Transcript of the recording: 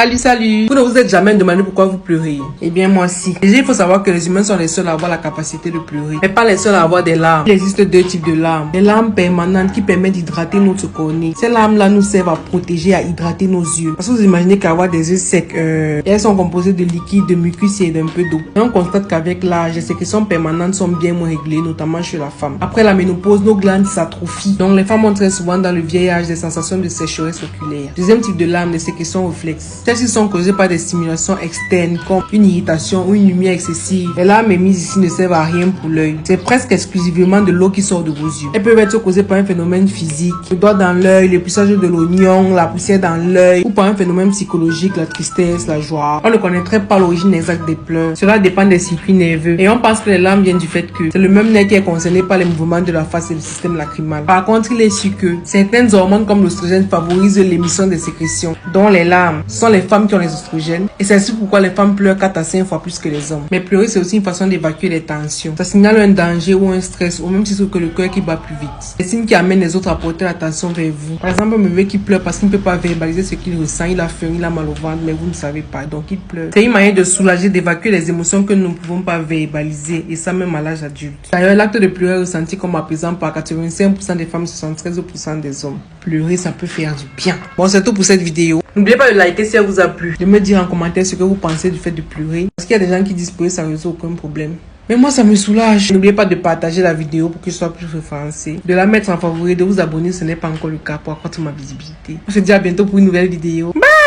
Salut. Vous ne vous êtes jamais demandé pourquoi vous pleurez? Eh bien, moi si. Déjà, il faut savoir que les humains sont les seuls à avoir la capacité de pleurer, mais pas les seuls à avoir des larmes. Il existe deux types de larmes. Les larmes permanentes qui permettent d'hydrater notre cornée. Ces larmes-là nous servent à protéger, à hydrater nos yeux. Parce que vous imaginez qu'avoir des yeux secs, et elles sont composées de liquide, de mucus et d'un peu d'eau. Et on constate qu'avec l'âge, les sécrétions permanentes sont bien moins réglées, notamment chez la femme. Après la ménopause, nos glandes s'atrophient. Donc, les femmes ont très souvent dans le vieil âge des sensations de sécheresse oculaire. Deuxième type de larmes, les sécrétions réflexes. Celles-ci sont causées par des stimulations externes comme une irritation ou une lumière excessive. Les larmes émises ici ne servent à rien pour l'œil. C'est presque exclusivement de l'eau qui sort de vos yeux. Elles peuvent être causées par un phénomène physique, le doigt dans l'œil, l'épluchage de l'oignon, la poussière dans l'œil, ou par un phénomène psychologique, la tristesse, la joie. On ne connaîtrait pas l'origine exacte des pleurs. Cela dépend des circuits nerveux. Et on pense que les larmes viennent du fait que c'est le même nerf qui est concerné par les mouvements de la face et le système lacrymal. Par contre, il est sûr que certaines hormones comme l'oestrogène favorisent l'émission des sécrétions, dont les larmes. Ce sont les femmes qui ont les oestrogènes, et c'est ainsi pourquoi les femmes pleurent 4 à 5 fois plus que les hommes. Mais pleurer, c'est aussi une façon d'évacuer les tensions. Ça signale un danger ou un stress, au même titre que le cœur qui bat plus vite. Les signes qui amènent les autres à porter l'attention vers vous. Par exemple, un bébé qui pleure parce qu'il ne peut pas verbaliser ce qu'il ressent, il a faim, il a mal au ventre, mais vous ne savez pas, donc il pleure. C'est une manière de soulager, d'évacuer les émotions que nous ne pouvons pas verbaliser, et ça même à l'âge adulte. D'ailleurs, l'acte de pleurer est ressenti comme apaisant par 85% des femmes et 73% des hommes. Pleurer, ça peut faire du bien. Bon, c'est tout pour cette vidéo. N'oubliez pas de liker si elle vous a plu, de me dire en commentaire ce que vous pensez du fait de pleurer. Parce qu'il y a des gens qui disent pleurer ça ne résout aucun problème. Mais moi, ça me soulage. N'oubliez pas de partager la vidéo pour que je sois plus référencée. De la mettre en favori, de vous abonner si ce n'est pas encore le cas pour accroître ma visibilité. On se dit à bientôt pour une nouvelle vidéo. Bye!